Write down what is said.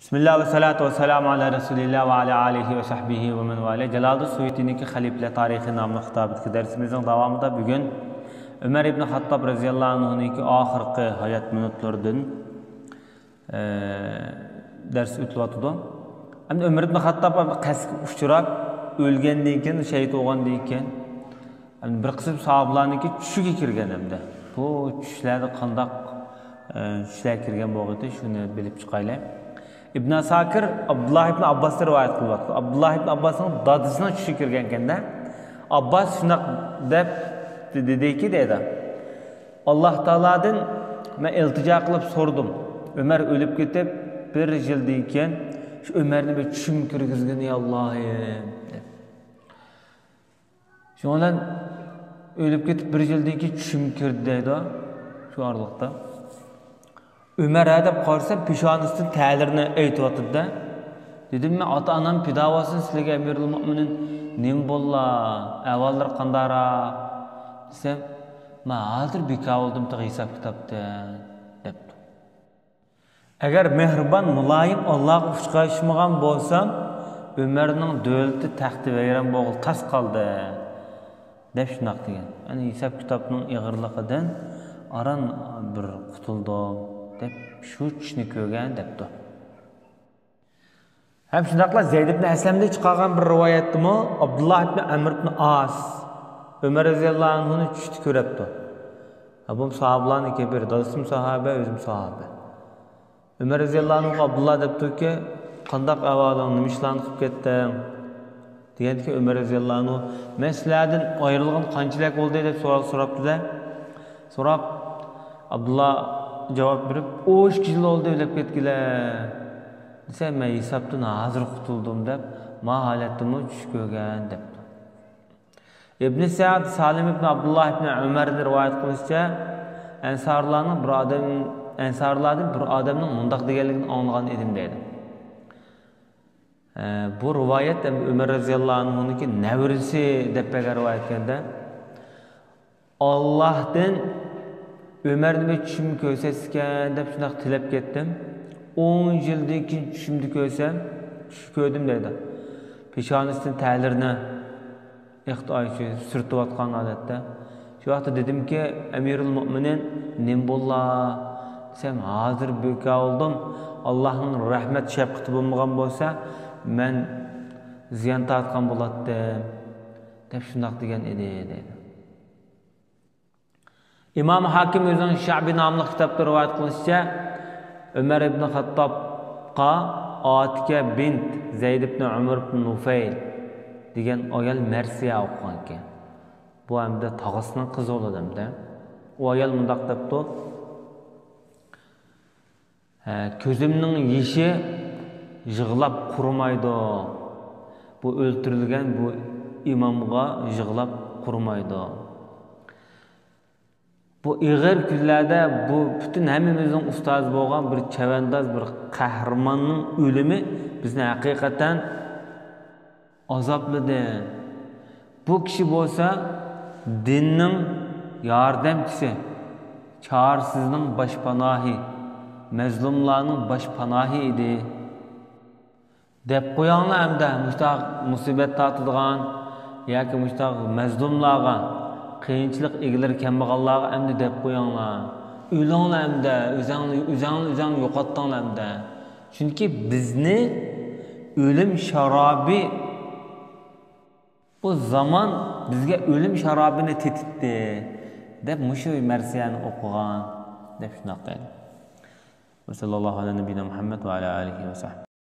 Bismillah ve salatu ve selamu ala Resulillah ve ala alihi ve sahbihi ve men vale. Jalal Suyuti'ninki Halifler Tarihi namlı kitabındaki dersimizin devamında bugün Ömer ibn Hattab radıyallahu anh'unki ahirki hayat minutlarından ders ötülatıdı. Hem Ömer ibn Hattab kask uçurab ölgendeyken, şehit olgandayken bir kısım sahabalarınki çüşüge kirgen hemde. Bu çüşlerde qandaq çüşler kirgen boğuydu, şunu bilip çıkayla. İbn Asakir Abdullah ibn Abbas'ı rivayet kılıyordu. Abdullah ibn Abbas'ın dadısına çüşü kirgenkende Abbas şunak dep dedi ki dedi. Allah Ta'aladan ben iltica kılıp sordum. Ömer ölüp gidip bir yıldayken şu Ömer'ni bir çüşüm kirgizgen ya Allah'ım. Şu an ölüp gidip bir yıldayken çüşüm kirdi dedi şu aralıkta. Ömer edip qarsa pişanısının təlirini eytiyotudu da. Dedim mi ata-anam pidavasın sizlege Emirul Mu'minin nim bolla, əvallar qandara. Desem, ma hazır beka oldum da hesap kitapta depti. Eğer mehriban, mulayim Allah'a uçqayışmağan bolsam, Ömer'nin dövleti taxti veren boğul tas kaldı. Dep şunak degen. Yani hesap kitapının iğirliqidan aran bir qutuldum. Dep şu işni kögen depti. Hem şundaqla Zeyd ibn Əsləmdə çıxarğan bir rivayətdimi Abdullah ibn Amr ibn As Ömer radıyallahu anh'ını çüştü körepti. Bu sahabaların iki bir dalısım sahabe, özüm sahabe. Ömer radıyallahu anh'a Abdullah depti ki qandaq avalan nimişlan qıp ketdim. Degende ki Ömer radıyallahu anh'ı men sizlardan ayrılgan qanchalik oldu dep soraptı da. Sorap Abdullah cevap verip, o 2 yıl oldu ölüp ketkiler. Desem, ben hesaptan hazır kutuldum dep, ma haletimi çüş kögen dep. İbn-i Sa'd, Salim ibn Abdullah ibn Ömer'de rivayet kılışça, ensarlardan bir adamın mundaq degenligini anlagan edim deydi. Bu rivayet Ömer radıyallahu anh'unki nevrisi dep rivayet etkende. Allah'tan Ömer'ni bir çüşümü köysesken dep şunaq tilep kettim. 10 yıldan keyin çüşümdü köysem, çüş köydüm deydi. Peşanısının təlirini sürtüp atkan adette. Şu vaxtda dedim ki, Emirul Mu'minin nim bolla. Desem, hazır beka oldum. Allah'ın rahmet şefkati bulmagan bolsa, men ziyan tartkan bolatdım. Dep şunaq degen edi deydi. İmam Hakim özünün Şa'bi namlı kitapta rivayet kılışça Ömer ibn Hattab'a Atike bint Zeyd ibn Umar ibn Nufayl degen ayol Mersiya okuğanken. Bu hem de tağısının kızı oladı hem de. O ayol mundaq depti. Közümnün yeşi yığılap kurumaydı. Bu öldürülgen bu imamga yığılap kurumaydı. Bu iğir günlerde bu bütün hemimizin ustaz boğan bir çevendaz bir kahramanın ölümü bizni hakikaten azaplıdı. Bu kişi bolsa dinnin yardımcısı, çaresiznin başpanahi, mezlumlarının başpanahi idi. Dep koyanlar hem de müştaq musibet tatıdığan ya ki müştaq mezlumlarga qiyinchilik egilar kambag'allarga endi deb qo'yinglar. O'linglar endi, o'zingni yo'qotdinglar endi. Chunki bizni o'lim sharobi bu zaman bizga o'lim sharobini tetitdi deb mushu marsiyani o'qigan deb shunaq deydi. Va sallallohu alayhi va Muhammad va ala alihi va sahbihi